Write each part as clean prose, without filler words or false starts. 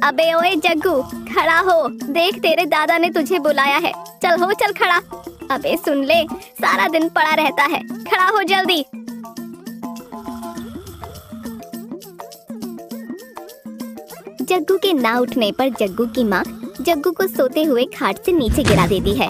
अबे ओए जग्गू, खड़ा हो, देख तेरे दादा ने तुझे बुलाया है। चल हो, चल खड़ा। अबे सुन ले, सारा दिन पड़ा रहता है, खड़ा हो जल्दी। जग्गू के ना उठने पर जग्गू की माँ जग्गू को सोते हुए खाट से नीचे गिरा देती है।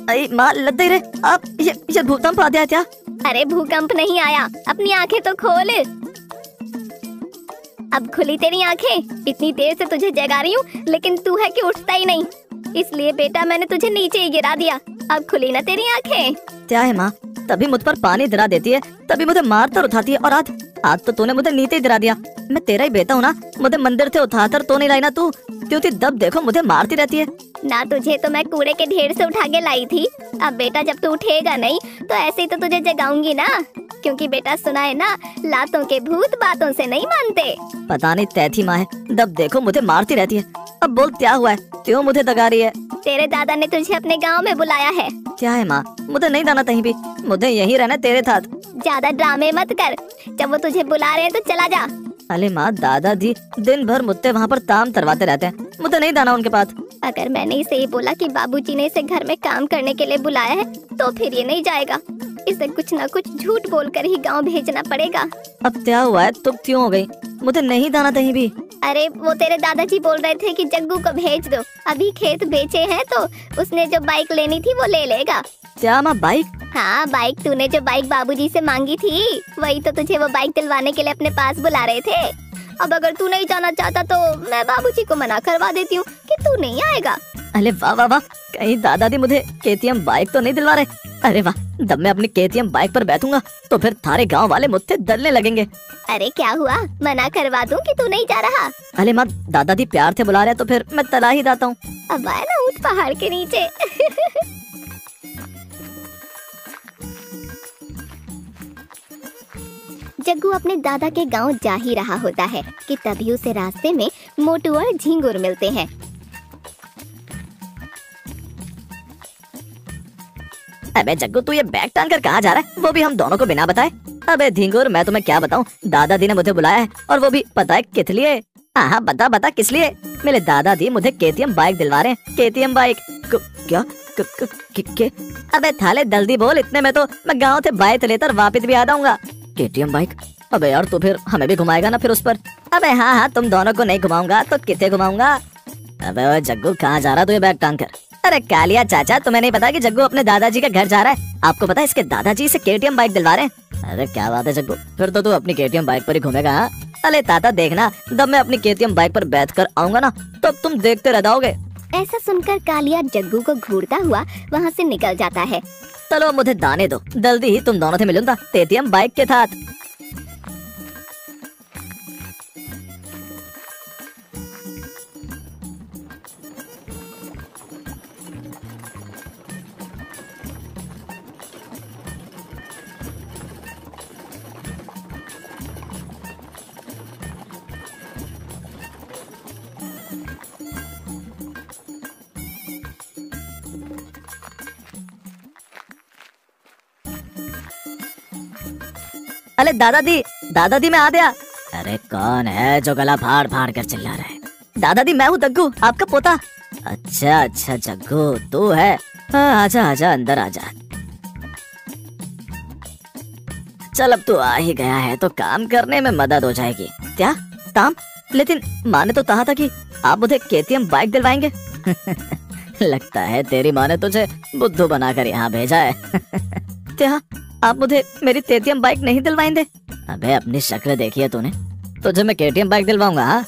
अरे माँ लग रहे आप ये भूकंप आ गया क्या? अरे भूकंप नहीं आया, अपनी आंखें तो खोल। अब खुली तेरी आंखें, इतनी देर से तुझे जगा रही हूँ लेकिन तू है कि उठता ही नहीं, इसलिए बेटा मैंने तुझे नीचे ही गिरा दिया। अब खुली ना तेरी आंखें? क्या है माँ, तभी मुझ पर पानी गिरा देती है, तभी मुझे मार कर उठाती है, और आज तो तूने मुझे नीचे ही गिरा दिया। मैं तेरा ही बेटा हूँ ना, मुझे मंदिर से उठाकर तो नहीं लाई ना तू, क्योंकि दब देखो मुझे मारती रहती है ना। तुझे तो मैं कूड़े के ढेर से उठा के लाई थी। अब बेटा जब तू उठेगा नहीं तो ऐसे ही तो तुझे जगाऊंगी ना, क्योंकि बेटा सुना है ना, लातों के भूत बातों से नहीं मानते। पता नहीं तैथी माँ है, दब देखो मुझे मारती रहती है। अब बोल क्या हुआ है, क्यों मुझे दगा रही है? तेरे दादा ने तुझे अपने गाँव में बुलाया है। क्या है माँ, मुझे नहीं जाना कहीं भी, मुझे यहीं रहना तेरे साथ। ज्यादा ड्रामे मत कर, जब वो तुझे बुला रहे हैं तो चला जा। अरे माँ, दादाजी दिन भर मुझसे वहाँ पर काम करवाते रहते हैं, मुझे नहीं जाना उनके पास। अगर मैंने इसे ये बोला कि बाबूजी ने इसे घर में काम करने के लिए बुलाया है तो फिर ये नहीं जाएगा। इसे कुछ न कुछ झूठ बोलकर ही गांव भेजना पड़ेगा। अब क्या हुआ है, तुम क्यों हो गई? मुझे नहीं जाना कहीं भी। अरे वो तेरे दादाजी बोल रहे थे कि जग्गू को भेज दो, अभी खेत बेचे हैं तो उसने जो बाइक लेनी थी वो ले लेगा। क्या माँ, बाइक? हाँ बाइक, तूने जो बाइक बाबूजी से मांगी थी वही तो तुझे वो बाइक दिलवाने के लिए अपने पास बुला रहे थे। अब अगर तू नहीं जाना चाहता तो मैं बाबूजी को मना करवा देती हूँ कि तू नहीं आएगा। अरे वाह वाह वाह, कहीं दादाजी मुझे केटीएम बाइक तो नहीं दिलवा रहे? अरे वाह, जब मैं अपनी केटीएम बाइक पर बैठूंगा तो फिर सारे गांव वाले मुझसे डरने लगेंगे। अरे क्या हुआ, मना करवा दूं कि तू नहीं जा रहा? अरे माँ, दादाजी प्यार से बुला रहे हैं तो फिर मैं चला ही जाता हूँ। अब आए ना उस पहाड़ के नीचे। जग्गू अपने दादा के गांव जा ही रहा होता है कि तभी उसे रास्ते में मोटू और झिंगुर मिलते हैं। अबे जग्गू, तू ये बैग टांग कर कहाँ जा रहा है, वो भी हम दोनों को बिना बताए? अबे झिंगुर, मैं तुम्हें क्या बताऊँ, दादाजी ने मुझे बुलाया है, और वो भी पता है किस लिए? हाँ बता बता किस लिए? मेरे दादाजी मुझे केटीएम बाइक दिलवा रहे हैं। KTM bike? क्या? के? अबे थाले जल्दी बोल, इतने में तो मैं गाँव से बाइक लेकर वापिस भी आ जाऊंगा। KTM bike? अबे यार, तो फिर हमें भी घुमाएगा ना फिर उस पर? अबे हाँ, तुम दोनों को नहीं घुमाऊंगा तो किसे घुमाऊंगा? अबे ओए जग्गू, कहाँ जा रहा तू ये बैग टांग कर? अरे कालिया चाचा, तुम्हें नहीं पता कि जग्गू अपने दादाजी के घर जा रहा है? आपको पता है इसके दादाजी से केटीएम बाइक दिलवा रहे हैं। अरे क्या बात है जग्गू, फिर तो तू अपनी केटीएम बाइक पर ही घूमेगा? हाँ? अरे ताता देखना, जब मैं अपनी केटीएम बाइक पर बैठ कर आऊंगा ना तब तुम देखते रह जाओगे। ऐसा सुनकर कालिया जग्गू को घूरता हुआ वहाँ से निकल जाता है। चलो मुझे दाने दो, जल्दी ही तुम दोनों से मिलूंगा केटीएम बाइक के साथ। अरे दादाजी, दादाजी मैं आ गया। अरे कौन है जो गला फाड़ फाड़ कर चिल्ला रहा है? दादाजी मैं हूँ जग्गू, आपका पोता। अच्छा अच्छा जग्गू तू है, आजा आजा अंदर आजा। चल अब तू आ ही गया है तो काम करने में मदद हो जाएगी। क्या काम? लेकिन माँ ने तो कहा था कि आप मुझे केटीएम बाइक दिलवाएंगे। लगता है तेरी माँ ने तुझे बुद्धू बनाकर यहाँ भेजा है। क्या आप मुझे मेरी केटीएम बाइक नहीं दिलवाएंगे? अबे अपनी शक्ल देखी है तूने, तुझे मैं केटीएम बाइक दिलवाऊंगा? हाँ?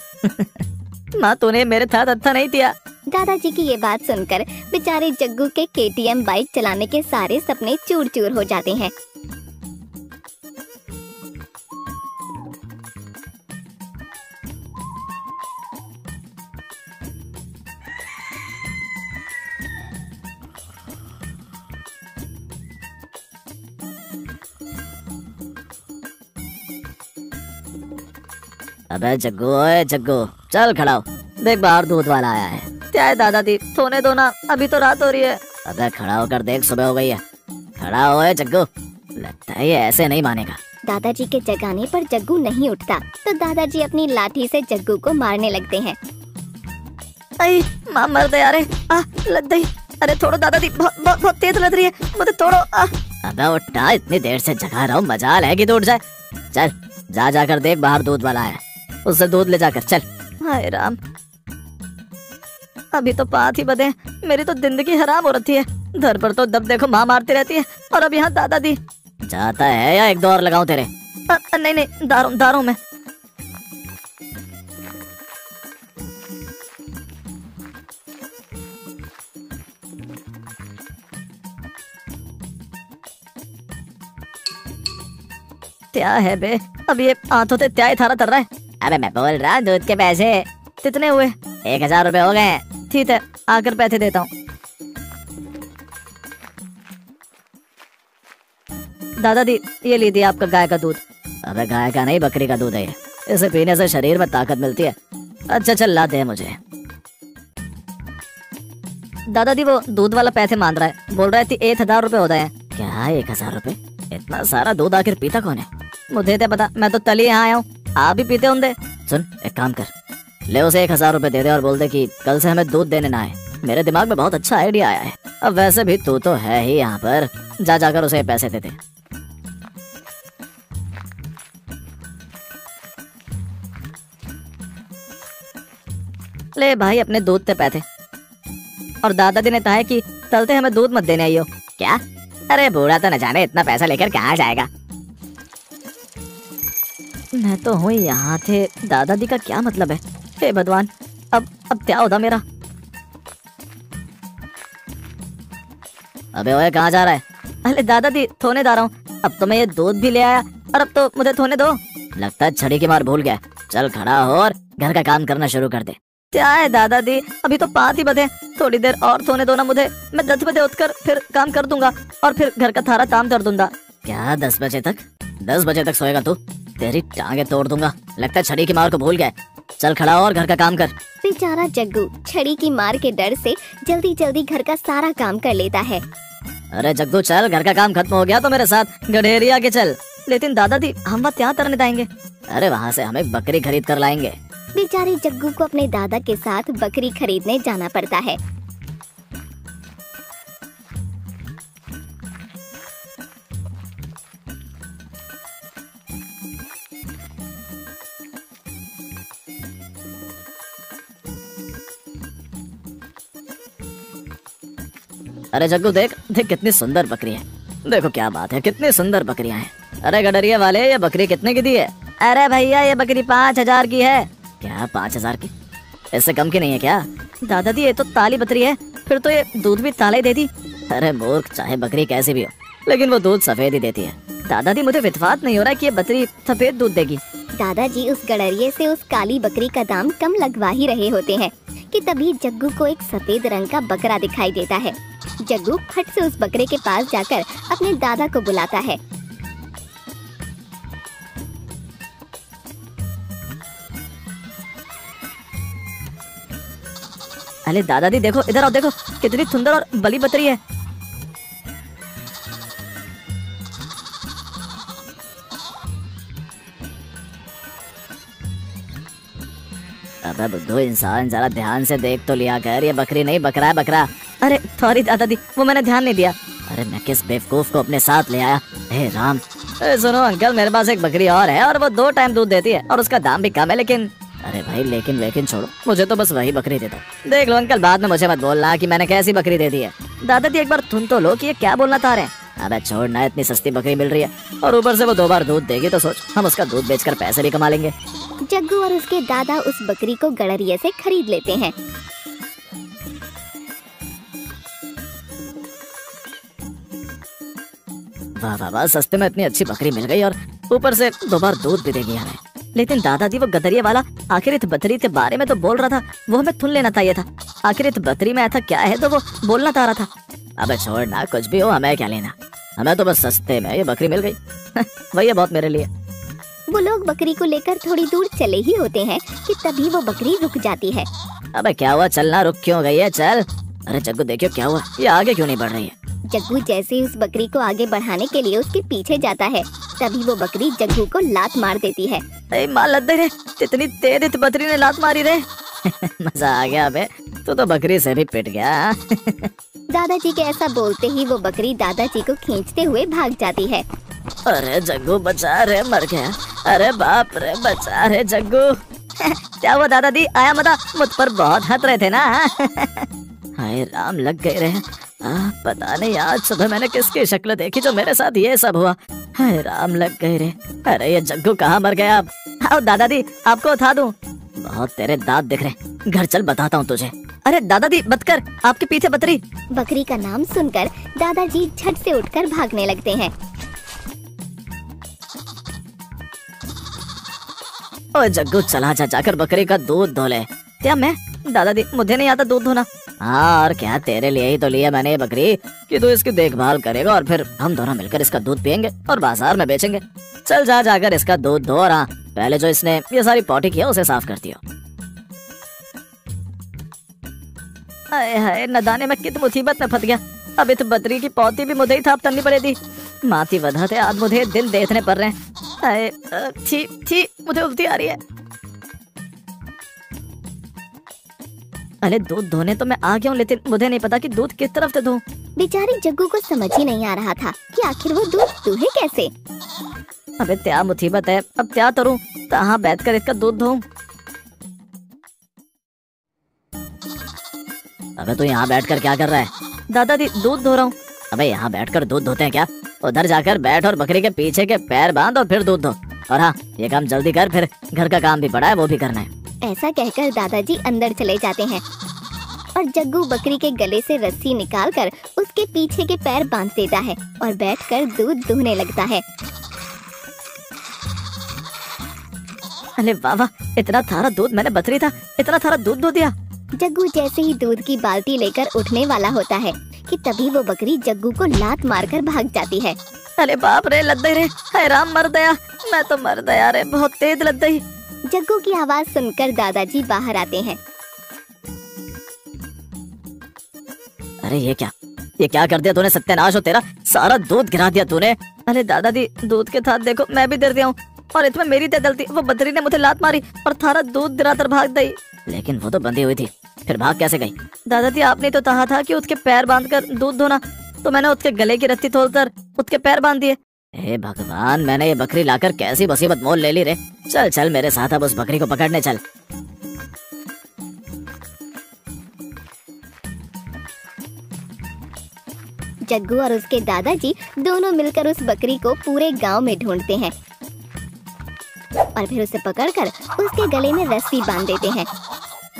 माँ तूने मेरे साथ अच्छा नहीं किया। दादाजी की ये बात सुनकर बेचारे जग्गू के केटीएम बाइक चलाने के सारे सपने चूर चूर हो जाते हैं। अबे जग्गू, ओए जग्गू चल खड़ा हो, देख बाहर दूध वाला आया है। क्या है दादाजी, सोने दो ना, अभी तो रात हो रही है। अबे खड़ा होकर देख, सुबह हो गई है। खड़ा हो जग्गू, लगता है ये ऐसे नहीं मानेगा। दादाजी के जगाने पर जग्गू नहीं उठता तो दादाजी अपनी लाठी से जग्गू को मारने लगते हैं। आई माँ मर दे यारे, लग गई। अरे थोड़ो दादाजी, बहुत तेज लग रही है, मुझे थोड़ो। अबे उठा, इतनी देर से जगा रहा हूँ, मजाल है कि तो उठ जाए। चल जा जाकर देख, बाहर दूध वाला है, उससे दूध ले जाकर चल। हाय राम, अभी तो 5 ही बजे, मेरी तो जिंदगी हराम हो रही है। घर पर तो दब देखो माँ मारती रहती है, और अब यहाँ दादाजी। जाता है या 1-2 और लगाऊं तेरे? नहीं, दारू में। क्या है बे, अब ये हाथों से क्या थारा तर रहा है? अबे मैं बोल रहा दूध के पैसे कितने हुए? 1000 रुपए हो गए। ठीक है, आकर पैसे देता हूँ। दादाजी ये लीजिए आपका गाय का दूध। अबे गाय का नहीं, बकरी का दूध है ये, इसे पीने से शरीर में ताकत मिलती है। अच्छा चल ला दे मुझे। दादाजी वो दूध वाला पैसे मांग रहा है, बोल रहा है 1000 रुपए हो गए हैं। क्या 1000 रुपए? इतना सारा दूध आखिर पीता कौन है? मुझे तो पता, मैं तो तली यहाँ आया हूँ, आप भी पीते होंगे। सुन एक काम कर, ले उसे 1000 रुपए दे दे और बोल दे कि कल से हमें दूध देने ना आए। मेरे दिमाग में बहुत अच्छा आइडिया आया है। अब वैसे भी तू तो है ही यहाँ पर, जा जाकर उसे पैसे दे दे। ले भाई अपने दूध के पैसे। और दादाजी ने कहा है कि चलते हमें दूध मत देने आइयो। क्या? अरे बूढ़ा तो न जाने इतना पैसा लेकर कहाँ जाएगा। मैं तो हूँ यहाँ थे, दादाजी का क्या मतलब है? हे भगवान, अब क्या होगा मेरा? अबे ओए कहाँ जा रहा है? अरे दादाजी थोने जा रहा हूँ। अब तो मैं ये दूध भी ले आया और अब तो मुझे थोने दो। लगता है छड़ी की मार भूल गया। चल खड़ा हो और घर का काम करना शुरू कर दे। क्या है दादाजी, अभी तो 5 ही बजे, थोड़ी देर और सोने दो ना मुझे। मैं 10 बजे उठकर फिर काम कर दूंगा और फिर घर का सारा काम कर दूंगा। क्या 10 बजे तक? 10 बजे तक सोएगा तू? तेरी टांगे तोड़ दूंगा। लगता है छड़ी की मार को भूल गए। चल खड़ा हो और घर का काम कर। बेचारा जग्गू छड़ी की मार के डर से जल्दी जल्दी घर का सारा काम कर लेता है। अरे जग्गू चल, घर का काम खत्म हो गया तो मेरे साथ गडेरिया के चल। लेकिन दादाजी हम वहाँ क्या तरने जाएंगे? अरे वहाँ से हम एक बकरी खरीद कर लाएंगे। बेचारे जग्गू को अपने दादा के साथ बकरी खरीदने जाना पड़ता है। अरे जग्गू देख देख कितनी सुंदर बकरी है। देखो क्या बात है, कितनी सुंदर बकरियां हैं। अरे गडरिया वाले, ये बकरी कितने की दी है? अरे भैया ये बकरी 5000 की है। क्या 5000 की? इससे कम की नहीं है क्या? दादाजी ये तो ताली बकरी है, फिर तो ये दूध भी ताला ही देती। अरे मूर्ख, चाहे बकरी कैसी भी हो लेकिन वो दूध सफेद ही देती है। दादाजी मुझे विश्वास नहीं हो रहा कि ये बकरी सफेद दूध देगी। दादाजी उस गडरिये से उस काली बकरी का दाम कम लगवा ही रहे होते हैं कि तभी जग्गू को एक सफेद रंग का बकरा दिखाई देता है। जग्गू फट से उस बकरे के पास जाकर अपने दादा को बुलाता है। अरे दादाजी देखो, इधर आओ, देखो कितनी सुंदर और बली बकरी है। अबे बुद्धू इंसान, जरा ध्यान से देख तो लिया कर, ये बकरी नहीं बकरा है, बकरा। अरे सॉरी दादाजी, वो मैंने ध्यान नहीं दिया। अरे मैं किस बेवकूफ को अपने साथ ले आया। हे राम। सुनो अंकल, मेरे पास एक बकरी और है और वो 2 टाइम दूध देती है और उसका दाम भी कम है। लेकिन अरे भाई लेकिन छोड़ो, मुझे तो बस वही बकरी दे दो। देख लो अंकल, बाद में मुझे मत बोलना कि मैंने कैसी बकरी दे दी है। दादाजी एक बार सुन तो लो कि ये क्या बोलना चाह रहे हैं। अबे छोड़ना, इतनी सस्ती बकरी मिल रही है और ऊपर से वो 2 बार दूध देगी, तो सोच हम उसका दूध बेचकर पैसे भी कमा लेंगे। जग्गू और उसके दादा उस बकरी को गडरिये से खरीद लेते हैं। वाह वाह वाह, सस्ते में इतनी अच्छी बकरी मिल गई और ऊपर से 2 बार दूध भी देगी हमें। लेकिन दादाजी वो गदरिये वाला आखिर इस बकरी के बारे में तो बोल रहा था, वो हमें सुन लेना चाहिए था। आखिर इस बकरी में ऐसा क्या है तो वो बोलना चाह रहा था। अबे छोड़ना, कुछ भी हो हमें क्या लेना, हमें तो बस सस्ते में ये बकरी मिल गई। वही है बहुत मेरे लिए। वो लोग बकरी को लेकर थोड़ी दूर चले ही होते हैं कि तभी वो बकरी रुक जाती है। अबे क्या हुआ, चलना रुक क्यों गई है? चल। अरे जग्गू देखियो क्या हुआ, ये आगे क्यों नहीं बढ़ रही है? जग्गू जैसे ही उस बकरी को आगे बढ़ाने के लिए उसके पीछे जाता है, तभी वो बकरी जग्गू को लात मार देती है। अरे माँ लद्दे रे, इतनी तेज इस बकरी ने लात मारी रे। मजा आ गया बे, तू तो बकरी से भी पिट गया। दादाजी के ऐसा बोलते ही वो बकरी दादाजी को खींचते हुए भाग जाती है। अरे जग्गू बचा रे, मर गया। अरे बाप रे, बचा रे जग्गू। क्या हुआ दादाजी, आया मजा, मुझ पर बहुत हंस रहे थे ना। हाय राम, लग गए रे। पता नहीं आज सुबह मैंने किसकी शक्ल देखी जो मेरे साथ ये सब हुआ। हाय राम, लग गए रे। अरे ये जग्गू कहाँ मर गया अब। आओ दादाजी, आपको उठा दूं। बहुत तेरे दांत दिख रहे, घर चल बताता हूँ तुझे। अरे दादाजी मत कर, आपके पीछे बकरी। बकरी का नाम सुनकर दादाजी झट से उठकर भागने लगते हैं। ओए जग्गू, चला जा, जाकर बकरी का दूध धो ले। क्या मैं? दादाजी मुझे नहीं आता दूध धोना। हाँ और क्या, तेरे लिए ही तो लिया मैंने ये बकरी कि तू इसकी देखभाल करेगा और फिर हम दोनों मिलकर इसका दूध पियेंगे और बाजार में बेचेंगे। चल जा, जाकर इसका दूध धो। और हाँ, पहले जो इसने ये सारी पॉटी किया उसे साफ कर दियो। हाय हाय, न जाने मैं कित मुसीबत में फंस गया। अब इस बकरी की पौती भी मुझे ही थाप करनी पड़ेगी। माती वधा थे, आज मुझे दिन देखने पड़ रहे हैं। हाय छी छी, मुझे उल्टी आ रही है। अरे दूध धोने तो मैं आ गया हूँ, लेकिन मुझे नहीं पता कि दूध किस तरफ से धोऊं। बेचारे जग्गू को समझ ही नहीं आ रहा था कि आखिर वो दूध दूहे कैसे। अबे क्या मुसीबत है, अब क्या करूं, कहाँ बैठकर इसका दूध धोऊं। अबे तू यहाँ बैठकर क्या कर रहा है? दादाजी दूध धो रहा हूँ। अबे यहाँ बैठकर दूध धोते हैं क्या? उधर जाकर बैठ और बकरी के पीछे के पैर बांध और फिर दूध धो। और हाँ, ये काम जल्दी कर, फिर घर का काम भी पड़ा है, वो भी करना है। ऐसा कहकर दादाजी अंदर चले जाते हैं और जग्गू बकरी के गले से रस्सी निकालकर उसके पीछे के पैर बांध देता है और बैठकर दूध दूहने लगता है। अरे वाह वाह, इतना थारा दूध, मैंने बतरी था इतना थारा दूध धो दिया। जग्गू जैसे ही दूध की बाल्टी लेकर उठने वाला होता है कि तभी वो बकरी जग्गू को लात मारकर भाग जाती है। अरे बाप रे, लद्दे रे, हाय राम, मर गया, मैं तो मर गया रे, बहुत तेज लद्दई। जग्गू की आवाज सुनकर दादाजी बाहर आते हैं। अरे ये क्या कर दिया तूने, सत्यानाश हो तेरा, सारा दूध गिरा दिया तूने। अरे दादाजी, दूध के साथ देखो मैं भी डर गया हूँ और इसमें मेरी गलती, वो बकरी ने मुझे लात मारी और थारा दूध गिराकर भाग गई। लेकिन वो तो बंधी हुई थी, फिर भाग कैसे गई? दादाजी आपने तो कहा था कि उसके पैर बांधकर दूध धोना, तो मैंने उसके गले की रस्सी खोलकर उसके पैर बांध दिए। हे भगवान, मैंने ये बकरी लाकर कैसी मुसीबत मोल ले ली रे। चल चल मेरे साथ, अब उस बकरी को पकड़ने चल। जग्गू और उसके दादाजी दोनों मिलकर उस बकरी को पूरे गांव में ढूंढते हैं और फिर उसे पकड़कर उसके गले में रस्सी बांध देते हैं।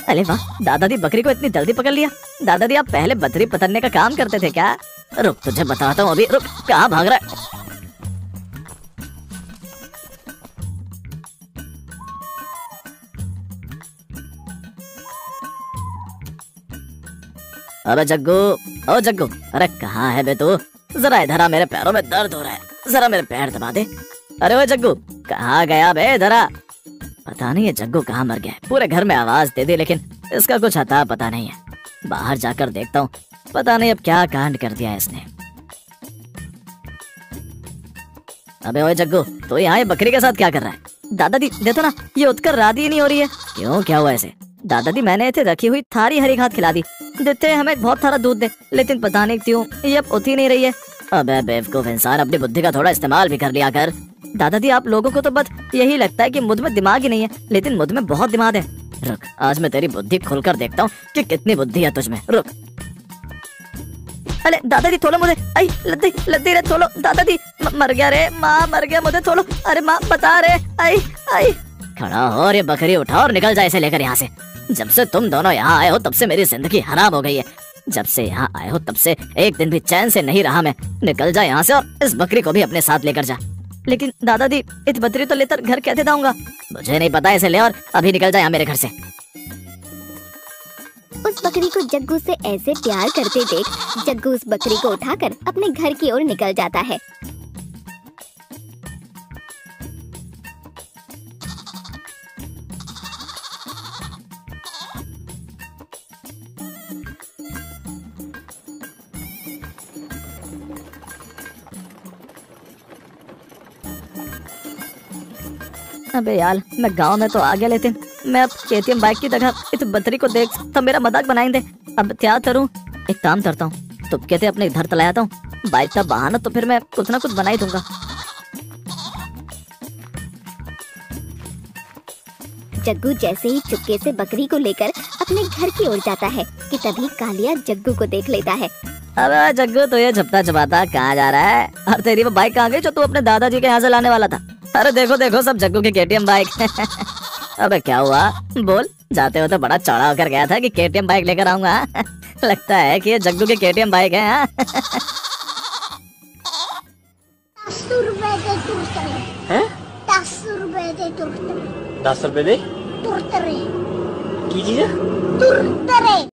अरे वाह, दादाजी बकरी को इतनी जल्दी पकड़ लिया। दादाजी आप पहले बकरी पकड़ने का काम करते थे क्या? रुक, तुझे बताता हूँ अभी, रुक, कहाँ भाग रहा है? अबे जग्गू, ओ जग्गू, अरे कहाँ है बे तू? जरा इधर आ, मेरे पैरों में दर्द हो रहा है, जरा मेरे पैर दबा दे। अरे ओ जग्गू, कहाँ गया बे, इधर आ। पता नहीं ये जग्गू कहाँ मर गया, पूरे घर में आवाज दे दी लेकिन इसका कुछ अता पता नहीं है। बाहर जाकर देखता हूँ, पता नहीं अब क्या कांड कर दिया है इसने। अबे ओए जग्गू, तो यहाँ ये बकरी के साथ क्या कर रहा है? दादाजी देखो ना, ये उठकर राधी ही नहीं हो रही है। क्यों, क्या हुआ ऐसे? दादाजी मैंने इसे रखी हुई थारी हरी घास खिला दी, देते हमें बहुत सारा दूध दे, लेकिन पता नहीं क्यों ये अब उठ ही नहीं रही है। अबे बेवकूफ इंसान, अपनी बुद्धि का थोड़ा इस्तेमाल भी कर लिया कर। दादाजी आप लोगों को तो बस यही लगता है कि मुझ में दिमाग ही नहीं है, लेकिन मुझ में बहुत दिमाग है। रुक, आज मैं तेरी बुद्धि खोलकर देखता हूँ कि कितनी बुद्धि है तुझमें। रुक। अरे दादाजी थोलो मुझे, आई लद्दी लद्दी रे, थोलो दादाजी, मर गया रे, माँ मर गया, मुझे थोलो, अरे माँ बता रे, आई आई। खड़ा हो और ये बकरी उठा और निकल जा इसे लेकर यहाँ से। जब से तुम दोनों यहाँ आए हो तब से मेरी जिंदगी हराम हो गई है। जब से यहाँ आए हो तब से एक दिन भी चैन से नहीं रहा मैं। निकल जा यहाँ से और इस बकरी को भी अपने साथ लेकर जा। लेकिन दादाजी इस बकरी तो लेकर घर कैसे जाऊंगा? मुझे नहीं पता, इसे ले और अभी निकल जा यहाँ मेरे घर से। उस बकरी को जग्गू से ऐसे प्यार करते देख जग्गू उस बकरी को उठाकर अपने घर की ओर निकल जाता है। अबे यार, मैं गांव में तो आ गया, लेकिन मैं अब KTM बाइक की जगह इस बकरी को देख तो मेरा मजाक बनाएंगे। अब क्या करूं? एक काम करता हूँ, तुम कहते अपने इधर तला आता हूँ, बाइक का बहाना तो फिर मैं कुछ ना कुछ बना ही दूंगा। जग्गू जैसे ही चुपके से बकरी को लेकर अपने घर की ओर जाता है कि तभी कालिया जग्गू को देख लेता है। अबे जग्गू, तो ये झपटा झपाता कहाँ जा रहा है? और तेरी वो बाइक कहाँ गई जो तू अपने दादाजी के यहाँ से लाने वाला था? अरे देखो देखो, सब जग्गू की KTM बाइक। अबे क्या हुआ? बोल। जाते हो तो बड़ा चौड़ा होकर गया था कि KTM बाइक लेकर आऊंगा। लगता है कि ये जग्गू की KTM बाइक है। 10 रुपए दे तुरतरे। हैं? 10 रुपए दे तुरतरे। 10 रुपए दे तुरतरे। की चीज है? तुरतरे।